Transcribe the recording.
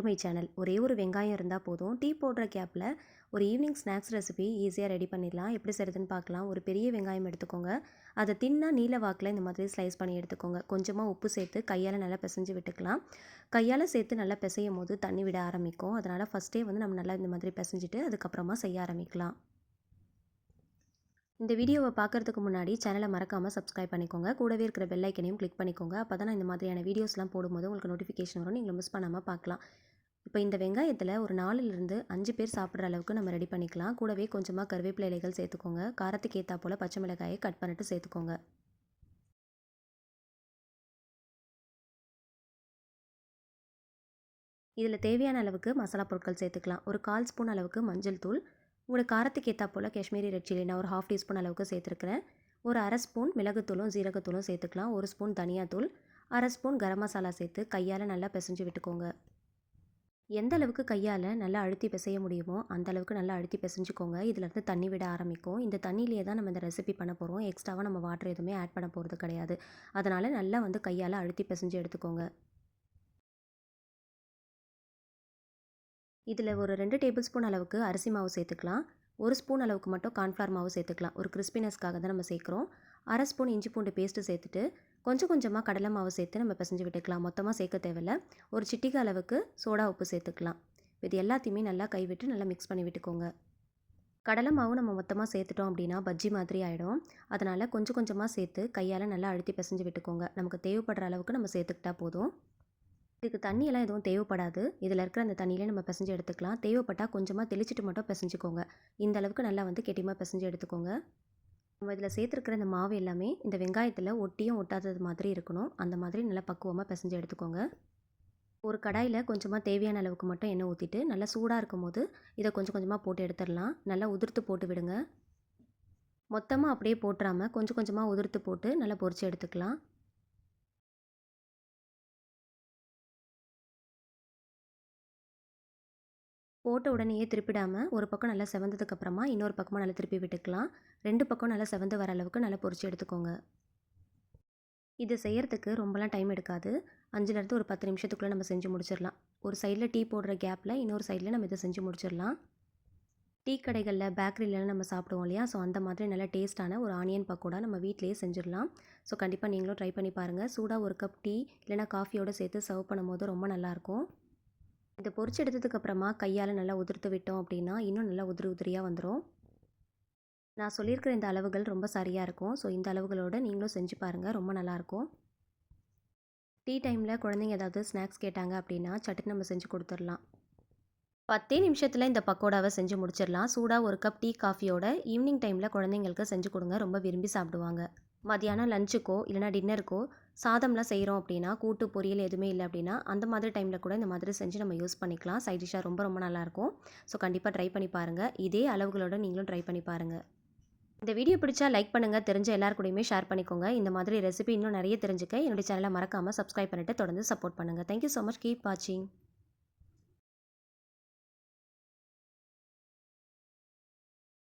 My channel. ஒரே ஒரு வெங்காயம் இருந்தால் போதும். டீ போடுற கேப்பில் ஒரு ஈவினிங் ஸ்நாக்ஸ் ரெசிபி ஈஸியாக ரெடி பண்ணிடலாம். எப்படி செய்கிறதுன்னு பார்க்கலாம். ஒரு பெரிய வெங்காயம் எடுத்துக்கோங்க. அதை தின்னா நீல வாக்கில் இந்த மாதிரி ஸ்லைஸ் பண்ணி எடுத்துக்கோங்க. கொஞ்சமாக உப்பு சேர்த்து கையால் நல்லா பிசைஞ்சு விட்டுக்கலாம். கையால் சேர்த்து நல்லா பிசையும் போது தண்ணி விட ஆரம்பிக்கும். அதனால் ஃபஸ்ட்டே நம்ம நல்லா இந்த மாதிரி பிசைஞ்சிட்டு அதுக்கப்புறமா செய்ய ஆரம்பிக்கலாம். இந்த வீடியோவை பார்க்குறதுக்கு முன்னாடி சேனலை மறக்காமல் சப்ஸ்கிரைப் பண்ணிக்கோங்க. கூடவே இருக்கிற பெல் ஐக்கனையும் கிளிக் பண்ணிக்கோங்க. அப்போ தான் நான் இந்த மாதிரியான வீடியோஸ்லாம் போடும்போது உங்களுக்கு நோட்டிஃபிகேஷன் வரும். நீங்கள் மிஸ் பண்ணாமல் பார்க்கலாம். இப்போ இந்த வெங்காயத்தில் ஒரு 4லிருந்து 5 பேர் சாப்பிட்ற அளவுக்கு நம்ம ரெடி பண்ணிக்கலாம். கூடவே கொஞ்சமாக கருவேப்பிலை இலைகள் சேர்த்துக்கோங்க. காரத்துக்கு ஏற்றா போல் பச்சை மிளகாயை கட் பண்ணிட்டு சேர்த்துக்கோங்க. இதில் தேவையான அளவுக்கு மசாலா பொருட்கள் சேர்த்துக்கலாம். ஒரு 1/4 ஸ்பூன் அளவுக்கு மஞ்சள் தூள், உங்களுக்கு காரத்துக்கு ஏற்றா போல் காஷ்மீரி ரெட் சில்லி நான் ஒரு 1/2 டீஸ்பூன் அளவுக்கு சேர்த்துருக்கிறேன். ஒரு 1/2 ஸ்பூன் மிளகுத்தூளும் ஜீரகத்தூளும் சேர்த்துக்கலாம். 1 ஸ்பூன் தனியாத்தூள், 1/2 ஸ்பூன் கரம் மசாலா சேர்த்து கையால் நல்லா பிசைஞ்சு விட்டுக்கோங்க. எந்த அளவுக்கு கையால் நல்லா அழுத்தி பிசைய முடியுமோ அந்த அளவுக்கு நல்லா அழுத்தி பிசைஞ்சுக்கோங்க. இதிலேருந்து தண்ணி விட ஆரம்பிக்கும். இந்த தண்ணியிலேயே தான் நம்ம இந்த ரெசிபி பண்ண போகிறோம். எக்ஸ்ட்ராவாக நம்ம வாட்டர் எதுவுமே ஆட் பண்ண போகிறது கிடையாது. அதனால் நல்லா கையால் அழுத்தி பிசைஞ்சு எடுத்துக்கோங்க. இதில் ஒரு 2 டேபிள் ஸ்பூன் அளவுக்கு அரிசி மாவு சேர்த்துக்கலாம். 1 ஸ்பூன் அளவுக்கு மட்டும் கார்ன்ஃப்ளவர் மாவு சேர்த்துக்கலாம். ஒரு கிறிஸ்பினஸ்க்காக தான் நம்ம சேர்க்குறோம். 1/2 ஸ்பூன் இஞ்சி பூண்டு பேஸ்ட்டு சேர்த்துட்டு கொஞ்சம் கொஞ்சமாக கடலை மாவு சேர்த்து நம்ம பிசைஞ்சு விட்டுக்கலாம். மொத்தமாக சேர்க்க தேவையில்ல. ஒரு சிட்டிகை அளவுக்கு சோடா உப்பு சேர்த்துக்கலாம். இது எல்லாத்தையுமே நல்லா கைவிட்டு நல்லா மிக்ஸ் பண்ணி விட்டுக்கோங்க. கடலை மாவு நம்ம மொத்தமாக சேர்த்துட்டோம் அப்படின்னா பஜ்ஜி மாதிரி ஆகிடும். அதனால் கொஞ்சம் கொஞ்சமாக சேர்த்து கையால் நல்லா அழுத்தி பிசைஞ்சு விட்டுக்கோங்க. நமக்கு தேவைப்படுற அளவுக்கு நம்ம சேர்த்துக்கிட்டா போதும். இதுக்கு தண்ணியெல்லாம் எதுவும் தேவைப்படாது. இதில் இருக்கிற அந்த தண்ணியிலே நம்ம பிசைஞ்சு எடுத்துக்கலாம். தேவைப்பட்டால் கொஞ்சமாக தெளிச்சிட்டு மட்டும் பிசைஞ்சுக்கோங்க. இந்த அளவுக்கு நல்லா கெட்டியமாக பிசைஞ்சு எடுத்துக்கோங்க. நம்ம இதில் சேர்த்துருக்கிற இந்த மாவு எல்லாமே இந்த வெங்காயத்தில் ஒட்டியும் ஒட்டாதது மாதிரி இருக்கணும். அந்த மாதிரி நல்லா பக்குவமாக பிசைஞ்சு எடுத்துக்கோங்க. ஒரு கடாயில் கொஞ்சமாக தேவையான அளவுக்கு மட்டும் எண்ணெய் ஊற்றிட்டு நல்லா சூடாக இருக்கும் போது இதை கொஞ்சம் கொஞ்சமாக போட்டு எடுத்துடலாம். நல்லா உதிர்த்து போட்டு விடுங்க. மொத்தமாக அப்படியே போட்டுறாமல் கொஞ்சம் கொஞ்சமாக உதிர்த்து போட்டு நல்லா பொரித்து எடுத்துக்கலாம். போட்ட உடனேயே திருப்பிடாமல் ஒரு பக்கம் நல்லா செவந்ததுக்கப்புறமா இன்னொரு பக்கமாக நல்லா திருப்பி விட்டுக்கலாம். 2 பக்கம் நல்லா செவந்து வர அளவுக்கு நல்லா பொரிச்சு எடுத்துக்கோங்க. இது செய்கிறதுக்கு ரொம்பலாம் டைம் எடுக்காது. 5லேருந்து ஒரு 10 நிமிஷத்துக்குள்ளே நம்ம செஞ்சு முடிச்சிடலாம். ஒரு சைடில் டீ போடுற கேப்பில் இன்னொரு சைடில் நம்ம இதை செஞ்சு முடிச்சிடலாம். டீ கடைகளில் பேக்கரியிலலாம் நம்ம சாப்பிடுவோம் இல்லையா? ஸோ அந்த மாதிரி நல்லா டேஸ்ட்டான ஒரு ஆனியன் பக்கோடா நம்ம வீட்டிலேயே செஞ்சிடலாம். ஸோ கண்டிப்பாக நீங்களும் ட்ரை பண்ணி பாருங்கள். சூடாக ஒரு கப் டீ இல்லைனா காஃபியோடு சேர்த்து சர்வ் பண்ணும்போது ரொம்ப நல்லாயிருக்கும். இதை பொரிச்சு எடுத்ததுக்கப்புறமா கையால் நல்லா உதிர்த்து விட்டோம் அப்படின்னா இன்னும் நல்லா உதிரி உதிரியாக வந்துடும். நான் சொல்லியிருக்கிற இந்த அளவுகள் ரொம்ப சரியாக இருக்கும். ஸோ இந்த அளவுகளோடு நீங்களும் செஞ்சு பாருங்கள். ரொம்ப நல்லாயிருக்கும். டீ டைமில் குழந்தைங்க ஏதாவது ஸ்நாக்ஸ் கேட்டாங்க அப்படின்னா சட்டுன்னு நம்ம செஞ்சு கொடுத்துடலாம். 10 நிமிஷத்தில் இந்த பக்கோடாவை செஞ்சு முடிச்சிடலாம். சூடாக ஒரு கப் டீ காஃபியோட ஈவினிங் டைமில் குழந்தைங்களுக்கு செஞ்சு கொடுங்க. ரொம்ப விரும்பி சாப்பிடுவாங்க. மதியானம் லஞ்சுக்கோ இல்லைனா டின்னருக்கோ சாதம்லாம் செய்கிறோம் அப்படின்னா கூட்டு பொரியல் எதுவுமே இல்லை அப்படின்னா அந்த மாதிரி டைமில் கூட இந்த மாதிரி செஞ்சு நம்ம யூஸ் பண்ணிக்கலாம். சைட் டிஷ்ஷாக ரொம்ப ரொம்ப நல்லாயிருக்கும். ஸோ கண்டிப்பாக ட்ரை பண்ணி பாருங்கள். இதே அளவுகளோடு நீங்களும் ட்ரை பண்ணி பாருங்கள். இந்த வீடியோ பிடிச்சா லைக் பண்ணுங்கள். தெரிஞ்ச எல்லாருக்கூடையுமே ஷேர் பண்ணிக்கோங்க. இந்த மாதிரி ரெசிபி இன்னும் நிறைய தெரிஞ்சுக்க என்னுடைய சேனலை மறக்காமல் சப்ஸ்கிரைப் பண்ணிவிட்டு தொடர்ந்து சப்போர்ட் பண்ணுங்கள். Thank you so much. கீப் வாட்சிங்.